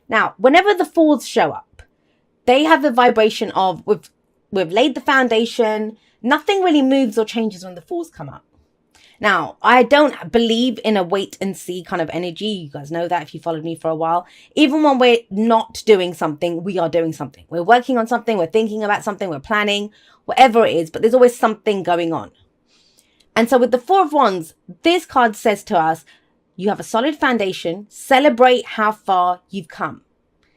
Now, whenever the fours show up, they have the vibration of we've laid the foundation. Nothing really moves or changes when the fours come up. Now, I don't believe in a wait and see kind of energy. You guys know that if you followed me for a while. Even when we're not doing something, we are doing something. We're working on something, we're thinking about something, we're planning, whatever it is, but there's always something going on. And so with the Four of Wands, this card says to us, you have a solid foundation, celebrate how far you've come.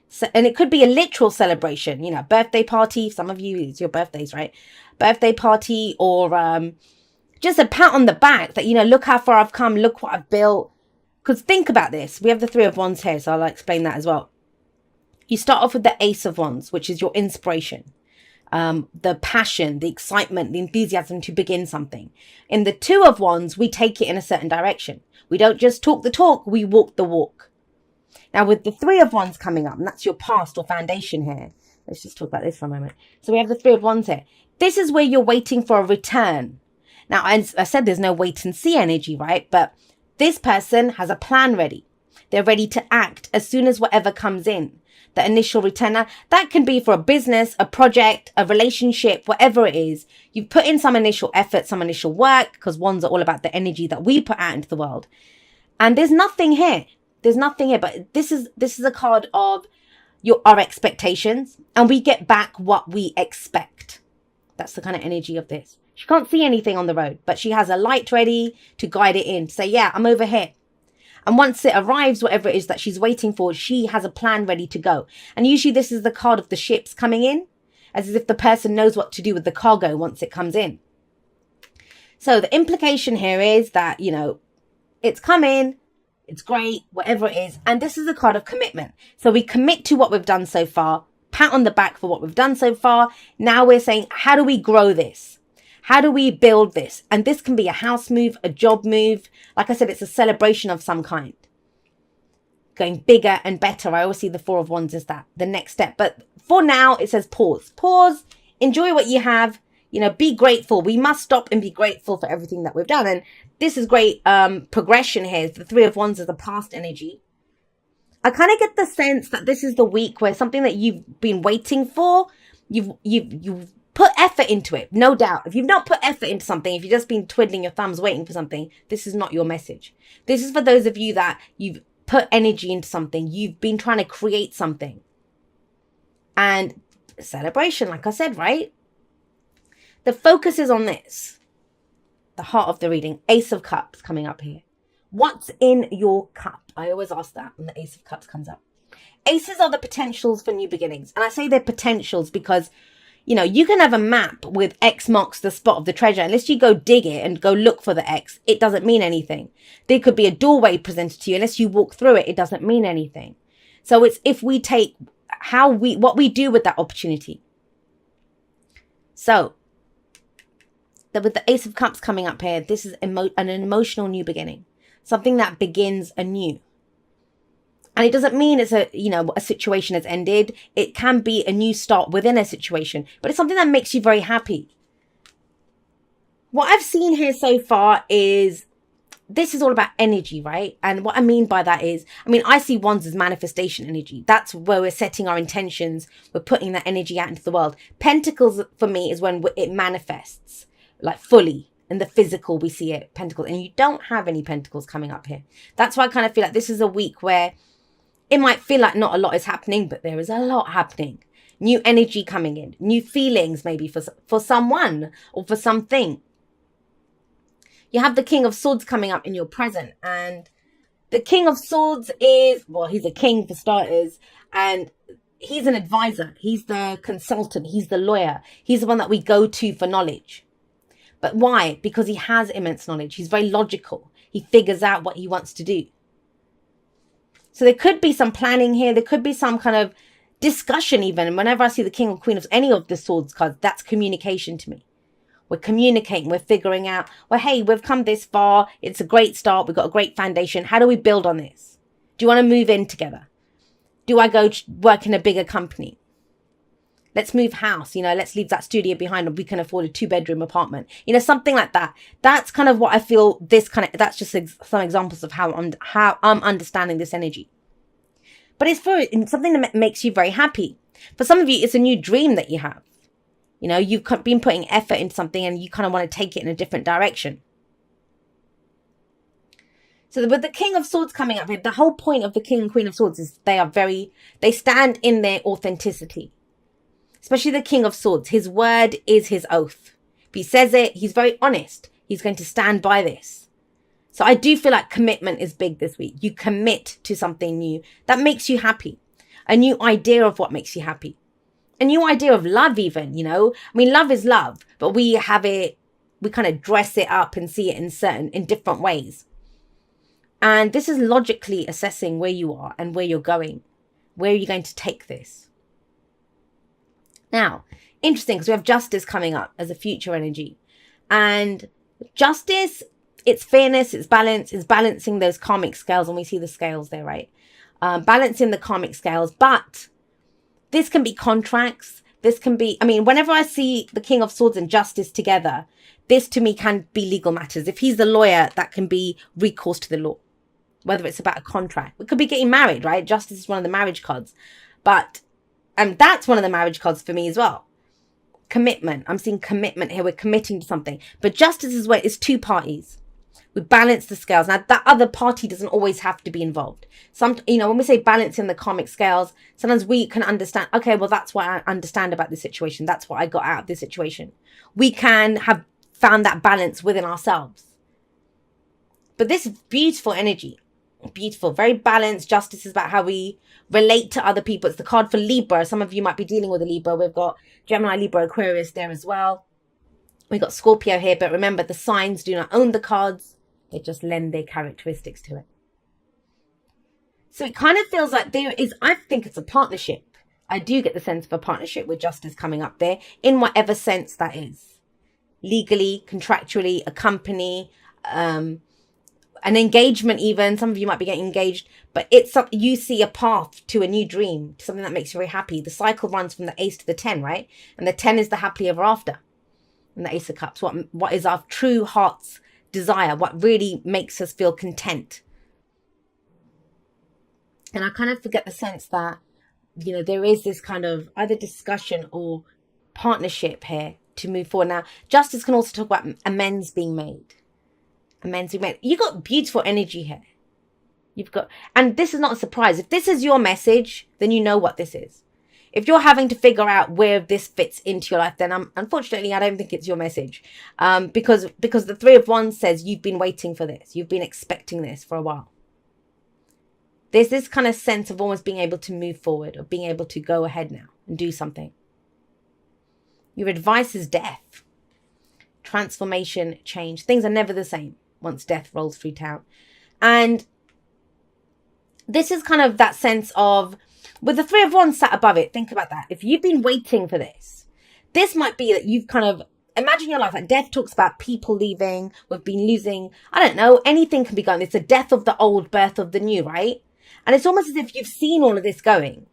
So, and it could be a literal celebration, you know, birthday party. Some of you, it's your birthdays, right? Birthday party, or just a pat on the back that, you know, look how far I've come, look what I've built. Because think about this. We have the Three of Wands here, so I'll explain that as well. You start off with the Ace of Wands, which is your inspiration, the passion, the excitement, the enthusiasm to begin something. In the Two of Wands, we take it in a certain direction. We don't just talk the talk, we walk the walk. Now, with the Three of Wands coming up, and that's your past or foundation here. Let's just talk about this for a moment. So we have the Three of Wands here. This is where you're waiting for a return. Now, as I said, there's no wait and see energy, right? But this person has a plan ready. They're ready to act as soon as whatever comes in. The initial return. Now, that can be for a business, a project, a relationship, whatever it is. You've put in some initial effort, some initial work, because wands are all about the energy that we put out into the world. And there's nothing here. There's nothing here. But this is a card of our expectations. And we get back what we expect. That's the kind of energy of this. She can't see anything on the road, but she has a light ready to guide it in. Say, yeah, I'm over here. And once it arrives, whatever it is that she's waiting for, she has a plan ready to go. And usually this is the card of the ships coming in, as if the person knows what to do with the cargo once it comes in. So the implication here is that, you know, it's coming, it's great, whatever it is. And this is a card of commitment. So we commit to what we've done so far, pat on the back for what we've done so far. Now we're saying, how do we grow this? How do we build this? And this can be a house move, a job move. Like I said, it's a celebration of some kind. Going bigger and better. I always see the Four of Wands as that, the next step. But for now, it says pause. Pause, enjoy what you have, you know, be grateful. We must stop and be grateful for everything that we've done. And this is great progression here. The Three of Wands is the past energy. I kind of get the sense that this is the week where something that you've been waiting for, you've put effort into it, no doubt. If you've not put effort into something, if you've just been twiddling your thumbs waiting for something, this is not your message. This is for those of you that you've put energy into something. You've been trying to create something. And celebration, like I said, right? The focus is on this. The heart of the reading. Ace of Cups coming up here. What's in your cup? I always ask that when the Ace of Cups comes up. Aces are the potentials for new beginnings. And I say they're potentials because, you know, you can have a map with X marks the spot of the treasure. Unless you go dig it and go look for the X, it doesn't mean anything. There could be a doorway presented to you. Unless you walk through it, it doesn't mean anything. So it's if we take what we do with that opportunity. So with the Ace of Cups coming up here, this is an emotional new beginning. Something that begins anew. And it doesn't mean it's a situation has ended. It can be a new start within a situation, but it's something that makes you very happy. What I've seen here so far is this is all about energy, right? And what I mean by that is, I see wands as manifestation energy. That's where we're setting our intentions. We're putting that energy out into the world. Pentacles for me is when it manifests, like fully. In the physical, we see it, pentacles. And you don't have any pentacles coming up here. That's why I kind of feel like this is a week where it might feel like not a lot is happening, but there is a lot happening. New energy coming in, new feelings maybe for someone or for something. You have the King of Swords coming up in your present. And the King of Swords is, well, he's a king for starters. And he's an advisor. He's the consultant. He's the lawyer. He's the one that we go to for knowledge. But why? Because he has immense knowledge. He's very logical. He figures out what he wants to do. So there could be some planning here. There could be some kind of discussion even. And whenever I see the King or Queen of any of the Swords cards, that's communication to me. We're communicating. We're figuring out, well, hey, we've come this far. It's a great start. We've got a great foundation. How do we build on this? Do you want to move in together? Do I go work in a bigger company? Let's move house. Let's leave that studio behind and we can afford a 2-bedroom apartment. Something like that. That's kind of what I feel that's just some examples of how I'm understanding this energy. but it's for something that makes you very happy. For some of you, it's a new dream that you have. You know, you've been putting effort into something and you kind of want to take it in a different direction. So with the King of Swords coming up here, the whole point of the King and Queen of Swords is they stand in their authenticity. Especially the King of Swords. His word is his oath. If he says it, he's very honest. He's going to stand by this. So I do feel like commitment is big this week. You commit to something new that makes you happy. A new idea of what makes you happy. A new idea of love even, you know. I mean, love is love, but we kind of dress it up and see it in different ways. And this is logically assessing where you are and where you're going. Where are you going to take this? Now, interesting, because we have Justice coming up as a future energy. And Justice, it's fairness, it's balance, it's balancing those karmic scales. And we see the scales there, right? Balancing the karmic scales. But this can be contracts. This can be, I mean, whenever I see the King of Swords and Justice together, this to me can be legal matters. If he's the lawyer, that can be recourse to the law. Whether it's about a contract. It could be getting married, right? Justice is one of the marriage cards. And that's one of the marriage cards for me as well. Commitment. I'm seeing commitment here. We're committing to something. But justice is where it's two parties. We balance the scales. Now, that other party doesn't always have to be involved. When we say balancing the karmic scales, sometimes we can understand, okay, well, that's what I understand about this situation. That's what I got out of this situation. We can have found that balance within ourselves. But this beautiful energy, beautiful, very balanced. Justice is about how we relate to other people. It's the card for Libra. Some of you might be dealing with a Libra. We've got Gemini, Libra, Aquarius there as well. We've got Scorpio here. But remember, the signs do not own the cards. They just lend their characteristics to it. So it kind of feels like I think it's a partnership. I do get the sense of a partnership with Justice coming up there in whatever sense that is. Legally, contractually, a company, an engagement even. Some of you might be getting engaged, but it's something you see a path to a new dream, to something that makes you very happy. The cycle runs from the Ace to the 10, right? And the 10 is the happily ever after. And the Ace of Cups, what is our true heart's desire, what really makes us feel content. And I kind of forget the sense that, you know, there is this kind of either discussion or partnership here to move forward. Now, Justice can also talk about amends being made. You got beautiful energy here. And this is not a surprise. If this is your message, then you know what this is. If you're having to figure out where this fits into your life, then unfortunately, I don't think it's your message. Because the Three of Wands says you've been waiting for this. You've been expecting this for a while. There's this kind of sense of almost being able to move forward, or being able to go ahead now and do something. Your advice is death. Transformation, change. Things are never the same once death rolls through town. And this is kind of that sense of, with the Three of Wands sat above it, think about that. If you've been waiting for this might be that you've kind of, imagine your life, like death talks about people leaving, we've been losing, I don't know, anything can be going. It's the death of the old, birth of the new, right? And it's almost as if you've seen all of this going.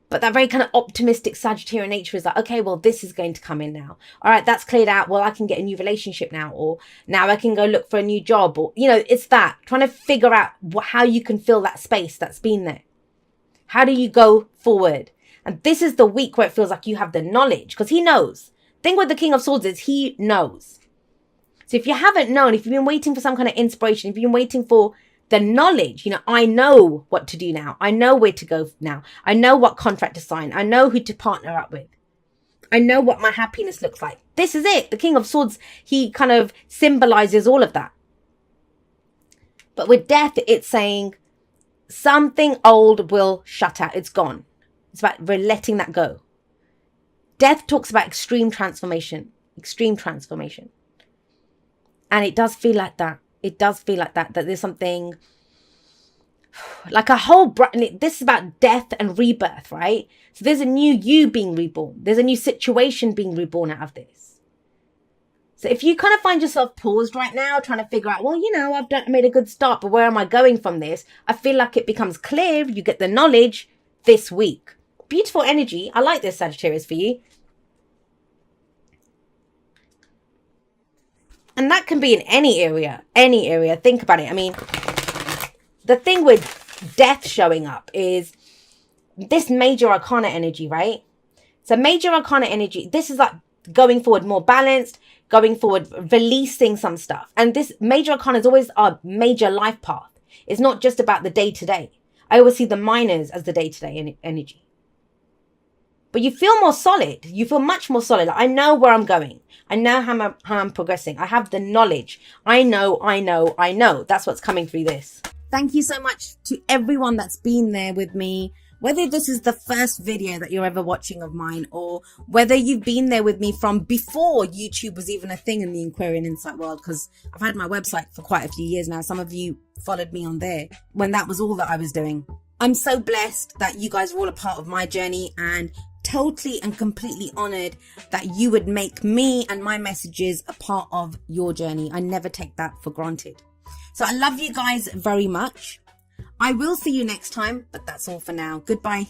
But that very kind of optimistic Sagittarian nature is like, okay, well, this is going to come in now. All right, that's cleared out. Well, I can get a new relationship now. Or now I can go look for a new job. Or, you know, it's that. Trying to figure out how you can fill that space that's been there. How do you go forward? And this is the week where it feels like you have the knowledge. Because he knows. The thing with the King of Swords is he knows. So if you haven't known, if you've been waiting for some kind of inspiration, if you've been waiting for the knowledge, you know, I know what to do now. I know where to go now. I know what contract to sign. I know who to partner up with. I know what my happiness looks like. This is it. The King of Swords, he kind of symbolizes all of that. But with death, it's saying something old will shut out. It's gone. It's about letting that go. Death talks about extreme transformation. Extreme transformation. And it does feel like that. It does feel like that there's something like a whole, this is about death and rebirth, right? So there's a new you being reborn. There's a new situation being reborn out of this. So if you kind of find yourself paused right now, trying to figure out, well, you know, I made a good start, but where am I going from this? I feel like it becomes clear. You get the knowledge this week. Beautiful energy. I like this, Sagittarius, for you. And that can be in any area, Think about it. I mean, the thing with death showing up is this major arcana energy, right? So major arcana energy, this is like going forward more balanced, going forward, releasing some stuff. And this major arcana is always our major life path. It's not just about the day-to-day. I always see the minors as the day-to-day energy. But you feel more solid. You feel much more solid. Like, I know where I'm going. I know how I'm progressing. I have the knowledge. I know. That's what's coming through this. Thank you so much to everyone that's been there with me. Whether this is the first video that you're ever watching of mine, or whether you've been there with me from before YouTube was even a thing in the Aquarian Insight world, because I've had my website for quite a few years now. Some of you followed me on there when that was all that I was doing. I'm so blessed that you guys are all a part of my journey, and totally and completely honored that you would make me and my messages a part of your journey. I never take that for granted. So I love you guys very much. I will see you next time, but that's all for now. Goodbye.